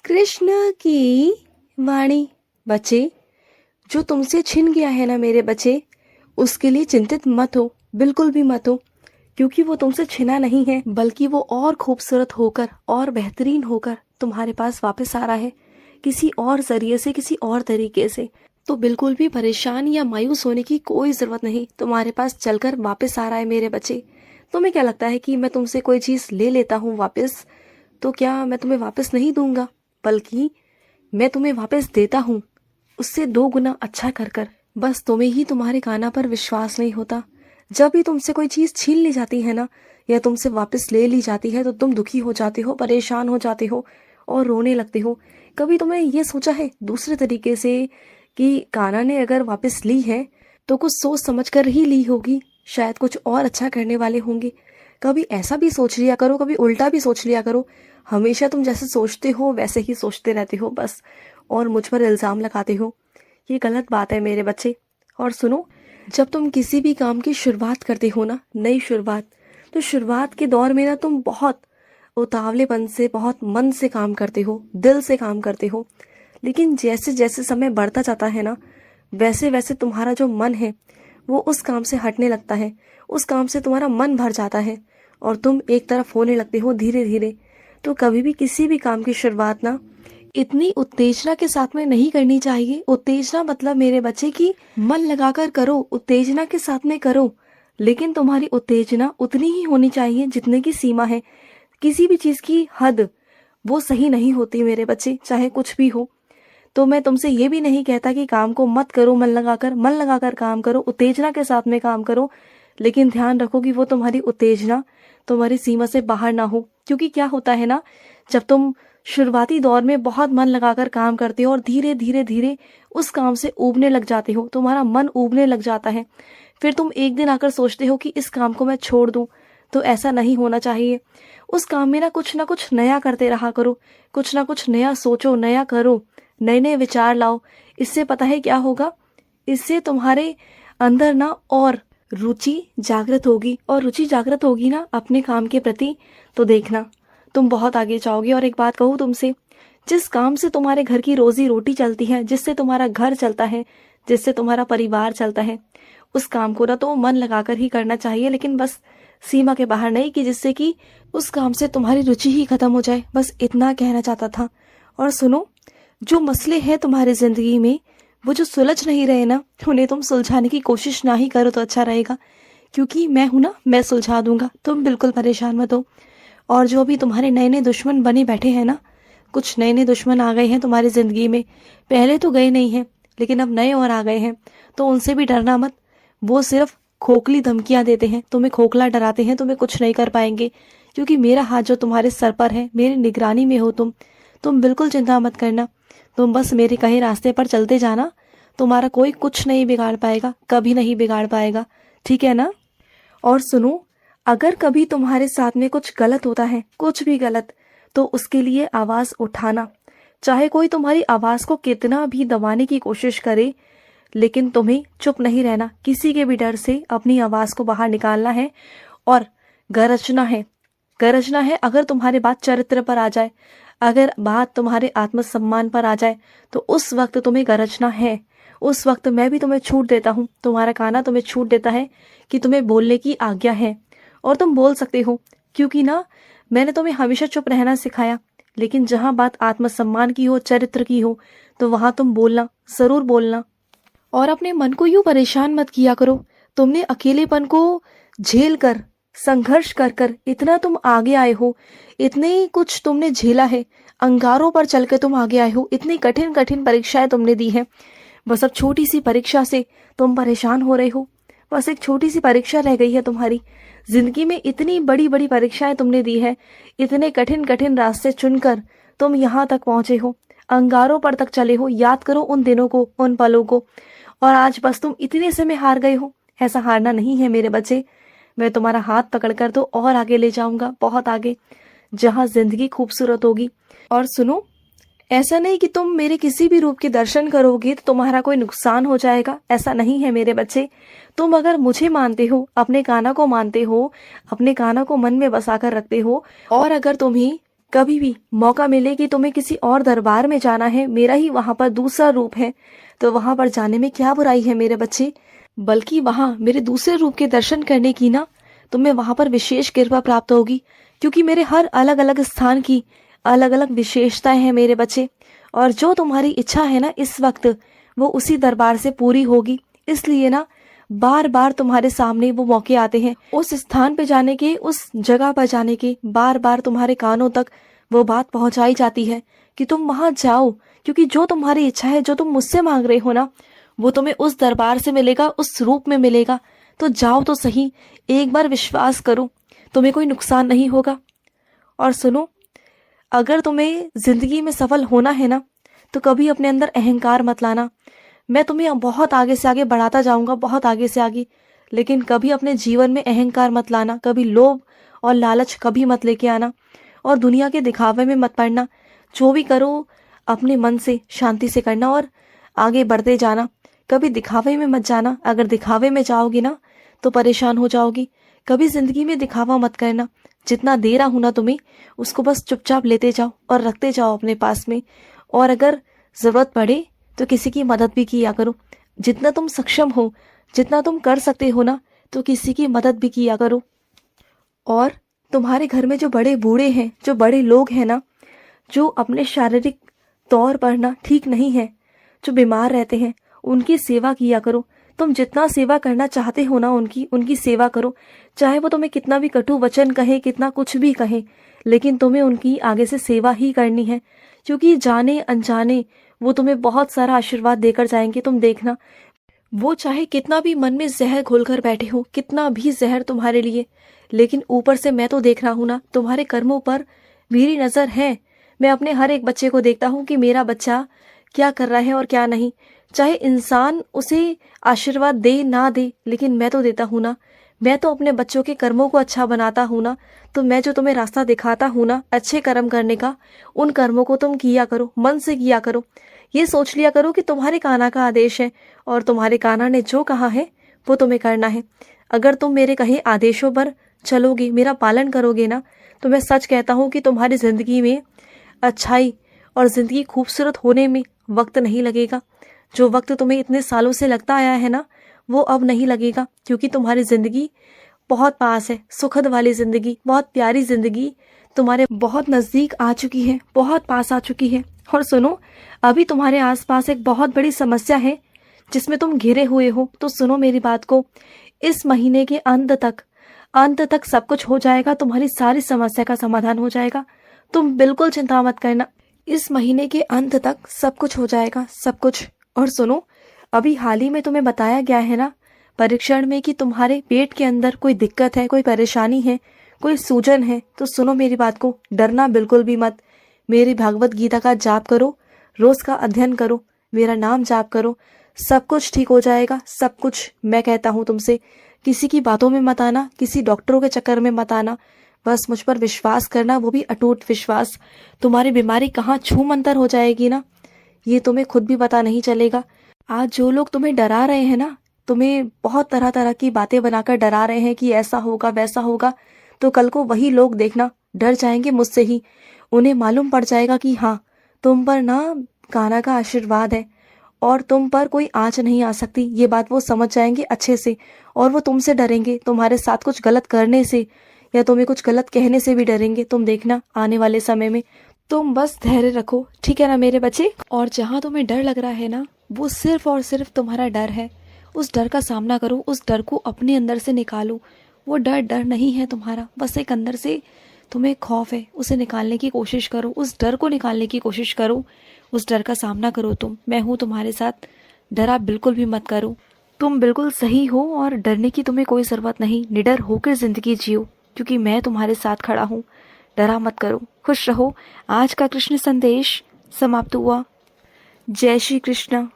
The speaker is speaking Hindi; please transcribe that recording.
कृष्ण की वाणी। बच्चे, जो तुमसे छिन गया है ना मेरे बच्चे, उसके लिए चिंतित मत हो, बिल्कुल भी मत हो, क्योंकि वो तुमसे छिना नहीं है, बल्कि वो और खूबसूरत होकर और बेहतरीन होकर तुम्हारे पास वापस आ रहा है, किसी और जरिए से, किसी और तरीके से। तो बिल्कुल भी परेशान या मायूस होने की कोई जरूरत नहीं, तुम्हारे पास चलकर वापस आ रहा है मेरे बच्चे। तुम्हें क्या लगता है कि मैं तुमसे कोई चीज ले लेता हूँ वापस, तो क्या मैं तुम्हें वापस नहीं दूंगा, बल्कि मैं तुम्हें वापस देता हूँ, उससे 2 गुना अच्छा कर कर। बस तुम्हें ही तुम्हारे काना पर विश्वास नहीं होता। जब भी तुमसे कोई चीज छीन ली जाती है ना, या तुमसे वापस ले ली जाती है, तो तुम दुखी हो जाते हो, परेशान हो जाते हो और रोने लगते हो। कभी तुमने ये सोचा है दूसरे तरीके से कि काना ने अगर वापस ली है तो कुछ सोच समझ कर ही ली होगी, शायद कुछ और अच्छा करने वाले होंगे। कभी ऐसा भी सोच लिया करो, कभी उल्टा भी सोच लिया करो। हमेशा तुम जैसे सोचते हो वैसे ही सोचते रहते हो बस, और मुझ पर इल्जाम लगाते हो। ये गलत बात है मेरे बच्चे। और सुनो, जब तुम किसी भी काम की शुरुआत करते हो ना, नई शुरुआत, तो शुरुआत के दौर में ना तुम बहुत उतावलेपन से, बहुत मन से काम करते हो, दिल से काम करते हो। लेकिन जैसे जैसे समय बढ़ता जाता है ना, वैसे वैसे तुम्हारा जो मन है वो उस काम से हटने लगता है, उस काम से तुम्हारा मन भर जाता है और तुम एक तरफ होने लगते हो धीरे धीरे। तो कभी भी किसी भी काम की शुरुआत ना इतनी उत्तेजना के साथ में नहीं करनी चाहिए। उत्तेजना मतलब मेरे बच्चे की मन लगाकर करो, उत्तेजना के साथ में करो, लेकिन तुम्हारी उत्तेजना उतनी ही होनी चाहिए जितने की सीमा है। किसी भी चीज की हद वो सही नहीं होती मेरे बच्चे, चाहे कुछ भी हो। तो मैं तुमसे ये भी नहीं कहता कि काम को मत करो, मन लगाकर काम करो, उत्तेजना के साथ में काम करो, लेकिन ध्यान रखो कि वो तुम्हारी उत्तेजना तुम्हारी सीमा से बाहर ना हो। क्योंकि क्या होता है ना, जब तुम शुरुआती दौर में बहुत मन लगाकर काम करते हो और धीरे धीरे धीरे उस काम से ऊबने लग जाते हो, तुम्हारा मन ऊबने लग जाता है, फिर तुम एक दिन आकर सोचते हो कि इस काम को मैं छोड़ दूं। तो ऐसा नहीं होना चाहिए। उस काम में ना कुछ नया करते रहा करो, कुछ ना कुछ नया सोचो, नया करो, नए नए विचार लाओ। इससे पता है क्या होगा, इससे तुम्हारे अंदर ना और रुचि जागृत होगी, और रुचि जागृत होगी ना अपने काम के प्रति, तो देखना तुम बहुत आगे जाओगे। और एक बात कहूँ तुमसे, जिस काम से तुम्हारे घर की रोजी रोटी चलती है, जिससे तुम्हारा घर चलता है, जिससे तुम्हारा परिवार चलता है, उस काम को ना तो मन लगाकर ही करना चाहिए, लेकिन बस सीमा के बाहर नहीं, कि जिससे कि उस काम से तुम्हारी रुचि ही खत्म हो जाए। बस इतना कहना चाहता था। और सुनो, जो मसले हैं तुम्हारी जिंदगी में, वो जो सुलझ नहीं रहे ना, उन्हें तुम सुलझाने की कोशिश ना ही करो तो अच्छा रहेगा, क्योंकि मैं हूं ना, मैं सुलझा दूंगा, तुम बिल्कुल परेशान मत हो। और जो भी तुम्हारे नए नए दुश्मन बने बैठे हैं ना, कुछ नए नए दुश्मन आ गए हैं तुम्हारी जिंदगी में, पहले तो गए नहीं हैं लेकिन अब नए और आ गए हैं, तो उनसे भी डरना मत। वो सिर्फ खोखली धमकियां देते हैं, तुम्हें खोखला डराते हैं, तुम्हें कुछ नहीं कर पाएंगे, क्योंकि मेरा हाथ जो तुम्हारे सर पर है, मेरी निगरानी में हो तुम बिल्कुल चिंता मत करना। तुम बस मेरे कहे रास्ते पर चलते जाना, तुम्हारा कोई कुछ नहीं बिगाड़ पाएगा, कभी नहीं बिगाड़ पाएगा, ठीक है ना। और सुनो, अगर कभी तुम्हारे साथ में कुछ गलत होता है, कुछ भी गलत, तो उसके लिए आवाज उठाना। चाहे कोई तुम्हारी आवाज को कितना भी दबाने की कोशिश करे, लेकिन तुम्हें चुप नहीं रहना, किसी के भी डर से अपनी आवाज को बाहर निकालना है और गरजना है। गरजना है। अगर तुम्हारे बात चरित्र पर आ जाए, अगर बात तुम्हारे आत्मसम्मान पर आ जाए, तो उस वक्त तुम्हें गरजना है। उस वक्त मैं भी तुम्हें छूट देता हूँ, तुम्हारा काना तुम्हें छूट देता है कि तुम्हें बोलने की आज्ञा है, और तुम बोल सकते हो। क्योंकि ना, मैंने तुम्हें हमेशा चुप रहना सिखाया, लेकिन जहां बात आत्मसम्मान की हो, चरित्र की हो, तो वहां तुम बोलना, जरूर बोलना। और अपने मन को यूं परेशान मत किया करो। तुमने अकेलेपन को झेल कर, संघर्ष कर कर इतना तुम आगे आए हो, इतने कुछ तुमने झेला है, अंगारों पर चल के तुम आगे आए हो, इतनी कठिन कठिन परीक्षाएं तुमने दी हैं। बस अब छोटी सी परीक्षा से तुम परेशान हो रहे हो। बस एक छोटी सी परीक्षा रह गई है तुम्हारी जिंदगी में। इतनी बड़ी बड़ी परीक्षाएं तुमने दी है, इतने कठिन कठिन रास्ते चुनकर तुम यहाँ तक पहुंचे हो, अंगारों पर तक चले हो। याद करो उन दिनों को, उन पलों को, और आज बस तुम इतने से में हार गए हो। ऐसा हारना नहीं है मेरे बच्चे। मैं तुम्हारा हाथ पकड़कर तो और आगे ले जाऊंगा, बहुत आगे, जहां जिंदगी खूबसूरत होगी। और सुनो, ऐसा नहीं कि तुम मेरे किसी भी रूप के दर्शन करोगे तो तुम्हारा कोई नुकसान हो जाएगा, ऐसा नहीं है मेरे बच्चे। तुम अगर मुझे मानते हो, अपने काना को मानते हो, अपने काना को मन में बसाकर रखते हो, और अगर तुम्हें कभी भी मौका मिले कि तुम्हें किसी और दरबार में जाना है, मेरा ही वहां पर दूसरा रूप है, तो वहां पर जाने में क्या बुराई है मेरे बच्चे। बल्कि वहां मेरे दूसरे रूप के दर्शन करने की ना तुम्हें वहां पर विशेष कृपा प्राप्त होगी, क्योंकि मेरे हर अलग अलग स्थान की अलग अलग विशेषताएं हैं मेरे बच्चे। और जो तुम्हारी इच्छा है ना इस वक्त, वो उसी दरबार से पूरी होगी। इसलिए ना बार बार तुम्हारे सामने वो मौके आते हैं, उस स्थान पे जाने के, उस जगह पर जाने के, बार बार तुम्हारे कानों तक वो बात पहुंचाई जाती है कि तुम वहां जाओ, क्योंकि जो तुम्हारी इच्छा है, जो तुम मुझसे मांग रहे हो ना, वो तुम्हें उस दरबार से मिलेगा, उस रूप में मिलेगा। तो जाओ तो सही, एक बार विश्वास करो, तुम्हें कोई नुकसान नहीं होगा। और सुनो, अगर तुम्हें जिंदगी में सफल होना है ना, तो कभी अपने अंदर अहंकार मत लाना। मैं तुम्हें बहुत आगे से आगे बढ़ाता जाऊंगा, बहुत आगे से आगे, लेकिन कभी अपने जीवन में अहंकार मत लाना, कभी लोभ और लालच कभी मत लेके आना, और दुनिया के दिखावे में मत पड़ना। जो भी करो अपने मन से शांति से करना और आगे बढ़ते जाना। कभी दिखावे में मत जाना, अगर दिखावे में जाओगी ना तो परेशान हो जाओगी। कभी जिंदगी में दिखावा मत करना। जितना दे रहा हूं ना तुम्हें, उसको बस चुपचाप लेते जाओ और रखते जाओ अपने पास में। और अगर जरूरत पड़े तो किसी की मदद भी किया करो। जितना तुम सक्षम हो, जितना तुम कर सकते हो ना, तो किसी की मदद भी किया करो। और तुम्हारे घर में जो बड़े बूढ़े हैं, जो बड़े लोग हैं ना, जो अपने शारीरिक तौर पर ना ठीक नहीं है, जो बीमार रहते हैं, उनकी सेवा किया करो। तुम जितना सेवा करना चाहते हो ना उनकी सेवा करो। चाहे वो तुम्हें कितना भी कटु वचन कहे, कितना कुछ भी कहे, लेकिन तुम्हें उनकी आगे से सेवा ही करनी है, क्योंकि जाने अनजाने वो तुम्हें बहुत सारा आशीर्वाद देकर जाएंगे। तुम देखना, वो चाहे कितना भी मन में जहर घोलकर बैठे हो, कितना भी जहर तुम्हारे लिए, लेकिन ऊपर से मैं तो देख रहा हूं ना, तुम्हारे कर्मों पर मेरी नजर है। मैं अपने हर एक बच्चे को देखता हूं कि मेरा बच्चा क्या कर रहा है और क्या नहीं। चाहे इंसान उसे आशीर्वाद दे ना दे, लेकिन मैं तो देता हूं ना। मैं तो अपने बच्चों के कर्मों को अच्छा बनाता हूं ना। तो मैं जो तुम्हें रास्ता दिखाता हूं ना अच्छे कर्म करने का, उन कर्मों को तुम किया करो, मन से किया करो। ये सोच लिया करो कि तुम्हारे कान्हा का आदेश है, और तुम्हारे कान्हा ने जो कहा है वो तुम्हें करना है। अगर तुम मेरे कहे आदेशों पर चलोगे, मेरा पालन करोगे ना, तो मैं सच कहता हूँ कि तुम्हारी जिंदगी में अच्छाई और जिंदगी खूबसूरत होने में वक्त नहीं लगेगा। जो वक्त तुम्हें इतने सालों से लगता आया है ना, वो अब नहीं लगेगा, क्योंकि तुम्हारी जिंदगी बहुत पास है। सुखद वाली जिंदगी, बहुत प्यारी जिंदगी तुम्हारे बहुत नजदीक आ चुकी है, बहुत पास आ चुकी है। और सुनो, अभी तुम्हारे आसपास एक बहुत बड़ी समस्या है जिसमें तुम घिरे हुए हो। तो सुनो मेरी बात को, इस महीने के अंत तक सब कुछ हो जाएगा, तुम्हारी सारी समस्या का समाधान हो जाएगा। तुम बिल्कुल चिंता मत करना, इस महीने के अंत तक सब कुछ हो जाएगा, सब कुछ। और सुनो, अभी हाल ही में तुम्हें बताया गया है ना परीक्षण में कि तुम्हारे पेट के अंदर कोई दिक्कत है, कोई परेशानी है, कोई सूजन है। तो सुनो मेरी बात को, डरना बिल्कुल भी मत। मेरी भागवत गीता का जाप करो, रोज का अध्ययन करो, मेरा नाम जाप करो, सब कुछ ठीक हो जाएगा, सब कुछ। मैं कहता हूँ तुमसे, किसी की बातों में मत आना, किसी डॉक्टरों के चक्कर में मत आना, बस मुझ पर विश्वास करना, वो भी अटूट विश्वास। तुम्हारी बीमारी कहाँ छू मंतर हो जाएगी ना, ये तुम्हें खुद भी पता नहीं चलेगा। आज जो लोग तुम्हें डरा रहे हैं ना, तुम्हें बहुत तरह तरह की बातें बनाकर डरा रहे हैं कि ऐसा होगा वैसा होगा, तो कल को वही लोग देखना डर जाएंगे मुझसे ही। उन्हें मालूम पड़ जाएगा कि हाँ, तुम पर ना कान्हा का आशीर्वाद है और तुम पर कोई आंच नहीं आ सकती। ये बात वो समझ जाएंगे अच्छे से, और वो तुमसे डरेंगे, तुम्हारे साथ कुछ गलत करने से या तुम्हें कुछ गलत कहने से भी डरेंगे। तुम देखना आने वाले समय में। तुम बस धैर्य रखो, ठीक है ना मेरे बच्चे। और जहाँ तुम्हें डर लग रहा है ना, वो सिर्फ और सिर्फ तुम्हारा डर है। उस डर का सामना करो, उस डर को अपने अंदर से निकालो। वो डर नहीं है तुम्हारा, बस एक अंदर से तुम्हें खौफ है, उसे निकालने की कोशिश करो, उस डर को निकालने की कोशिश करो, उस डर का सामना करो। तुम, मैं हूँ तुम्हारे साथ, डरा बिल्कुल भी मत करो। तुम बिल्कुल सही हो और डरने की तुम्हें कोई जरूरत नहीं। निडर होकर जिंदगी जियो, क्योंकि मैं तुम्हारे साथ खड़ा हूँ। डरा मत करो, खुश रहो। आज का कृष्ण संदेश समाप्त हुआ। जय श्री कृष्ण।